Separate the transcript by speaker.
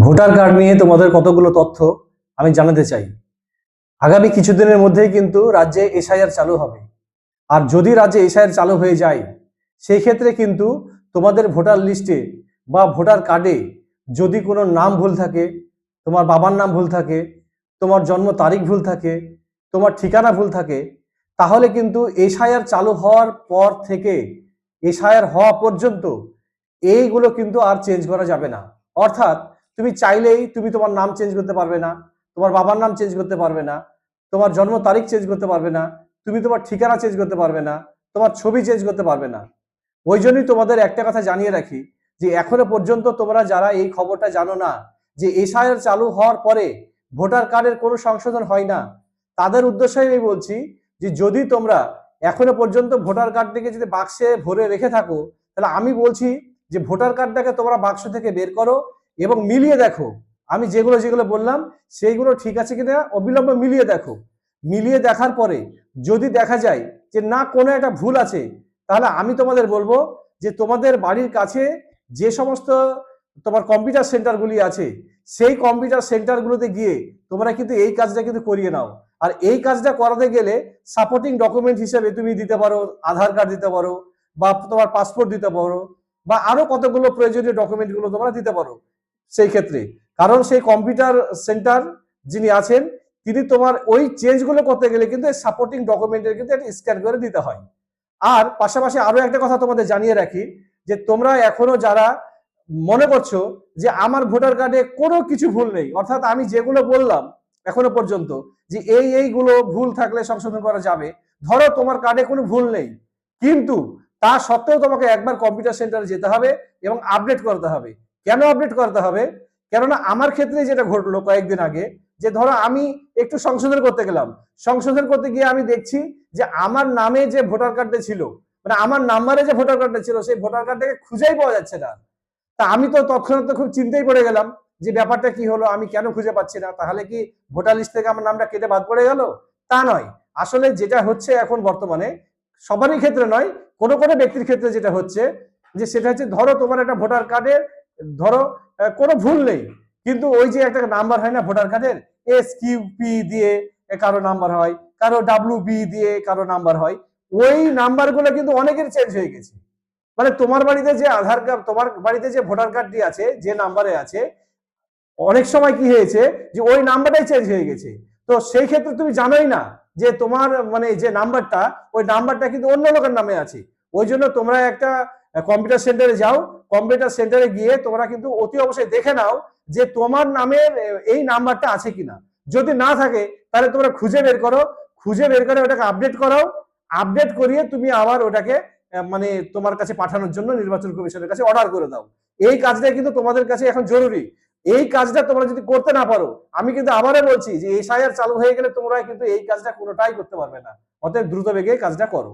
Speaker 1: Voter card নিয়ে তোমাদের কতগুলো তথ্য আমি জানাতে চাই। আগামী কিছুদিনের মধ্যেই কিন্তু রাজ্যে এসআইআর চালু হবে। আর যদি রাজ্যে এসআইআর চালু হয়ে যায়, সেই ক্ষেত্রে কিন্তু তোমাদের ভোটার লিস্টে বা ভোটার কার্ডে যদি কোনো নাম ভুল থাকে, তোমার বাবার নাম ভুল থাকে, তোমার জন্ম তারিখ ভুল থাকে, তোমার ঠিকানা ভুল থাকে, তাহলে কিন্তু এসআইআর চালু হওয়ার পর থেকে এসআইআর হওয়া পর্যন্ত এইগুলো কিন্তু আর চেঞ্জ করা যাবে না। অর্থাৎ তুমি চাইলেই তুমি তোমার নাম চেঞ্জ করতে পারবে না, তোমার বাবার নাম চেঞ্জ করতে পারবে না, তোমার জন্ম তারিখ চেঞ্জ করতে পারবে না, তুমি তোমার ঠিকানা চেঞ্জ করতে পারবে না, তোমার ছবি চেঞ্জ করতে পারবে না। ওই জন্যই তোমাদের একটা কথা জানিয়ে রাখি যে এখনো পর্যন্ত তোমরা যারা এই খবরটা জানো না যে এসআইআর চালু হওয়ার পরে ভোটার কার্ডের কোনো সংশোধন হয় না, তাদের উদ্দেশ্যে আমি বলছি যে যদি তোমরা এখনো পর্যন্ত ভোটার কার্ডটিকে যদি বাক্সে ভরে রেখে থাকো, তাহলে আমি বলছি যে ভোটার কার্ডটাকে তোমরা বাক্স থেকে বের করো এবং মিলিয়ে দেখো। আমি যেগুলো যেগুলো বললাম সেইগুলো ঠিক আছে কিনা অবিলম্বে মিলিয়ে দেখো। মিলিয়ে দেখার পরে যদি দেখা যায় যে না কোনো একটা ভুল আছে, তাহলে আমি তোমাদের বলবো যে তোমাদের বাড়ির কাছে যে সমস্ত তোমার কম্পিউটার সেন্টারগুলি আছে, সেই কম্পিউটার সেন্টারগুলোতে গিয়ে তোমরা কিন্তু এই কাজটা কিন্তু করিয়ে নাও। আর এই কাজটা করাতে গেলে সাপোর্টিং ডকুমেন্ট হিসেবে তুমি দিতে পারো আধার কার্ড দিতে পারো, বা তোমার পাসপোর্ট দিতে পারো, বা আরো কতগুলো প্রয়োজনীয় ডকুমেন্টগুলো তোমরা দিতে পারো সেই ক্ষেত্রে। কারণ সেই কম্পিউটার সেন্টার যিনি আছেন তিনি তোমার ওই চেঞ্জগুলো করতে গেলে কিন্তু সাপোর্টিং ডকুমেন্টের কিন্তু একটা স্ক্যান করে দিতে হয়। আর পাশাপাশি আরো একটা কথা তোমাদের জানিয়ে রাখি যে তোমরা এখনো যারা মনে করছো যে আমার ভোটার কার্ডে কোনো কিছু ভুল নেই, অর্থাৎ আমি যেগুলো বললাম এখনো পর্যন্ত যে এইগুলো ভুল থাকলে সংশোধন করা যাবে, ধরো তোমার কার্ডে কোনো ভুল নেই, কিন্তু তা সত্ত্বেও তোমাকে একবার কম্পিউটার সেন্টারে যেতে হবে এবং আপডেট করতে হবে। কেন আপডেট করতে হবে? কেননা আমার ক্ষেত্রে যেটা ঘটলো কয়েকদিন আগে, যে ধরো আমি একটু সংশোধন করতে গেলাম, সংশোধন করতে গিয়ে আমি দেখছি যে আমার নামে যে ভোটার কার্ডটা ছিল, মানে আমার নাম্বারে যে ভোটার কার্ডটা ছিল, সেই ভোটার কার্ডটাকে খুঁজেই পাওয়া যাচ্ছে না। তা আমি তো তৎক্ষণাৎ খুব চিন্তায় পড়ে গেলাম যে ব্যাপারটা কি হলো, আমি কেন খুঁজে পাচ্ছি না, তাহলে কি ভোটার লিস্ট থেকে আমার নামটা কেটে বাদ পড়ে গেল? তা নয়। আসলে যেটা হচ্ছে এখন বর্তমানে সবারই ক্ষেত্রে নয়, কোনো কোনো ব্যক্তির ক্ষেত্রে যেটা হচ্ছে যে সেটা হচ্ছে ধরো তোমার একটা ভোটার কার্ডের ধরো কোনো ভুল নেই, কিন্তু ওই যে একটা নাম্বার হয় না ভোটার কার্ডের, SQP দিয়ে কারো নাম্বার হয়, কারো WB দিয়ে কারো নাম্বার হয়, ওই নাম্বারগুলো কিন্তু অনেকের চেঞ্জ হয়ে গেছে। মানে তোমার বাড়িতে যে আধার কার্ড, তোমার বাড়িতে যে ভোটার কার্ডটি আছে যে নাম্বারে আছে, অনেক সময় কি হয়েছে যে ওই নাম্বারটাই চেঞ্জ হয়ে গেছে। তো সেই ক্ষেত্রে তুমি জানোই না যে তোমার মানে যে নাম্বারটা, ওই নাম্বারটা কিন্তু অন্য লোকের নামে আছে। ওই জন্য তোমরা একটা কম্পিউটার সেন্টারে যাও, কম্পিউটার সেন্টারে গিয়ে তোমরা কিন্তু অতি অবশ্যই দেখে নাও যে তোমার নামের এই নাম্বারটা আছে কিনা। যদি না থাকে তাহলে তোমরা খুঁজে বের করো, খুঁজে বের করে ওটাকে আপডেট করাও, আপডেট করিয়ে তুমি আবার ওটাকে মানে তোমার কাছে পাঠানোর জন্য নির্বাচন কমিশনের কাছে অর্ডার করে দাও। এই কাজটা কিন্তু তোমাদের কাছে এখন জরুরি। এই কাজটা তোমরা যদি করতে না পারো, আমি কিন্তু আবারও বলছি যে এসআইআর চালু হয়ে গেলে তোমরা কিন্তু এই কাজটা কোনোটাই করতে পারবে না। অতএব দ্রুত বেগে কাজটা করো।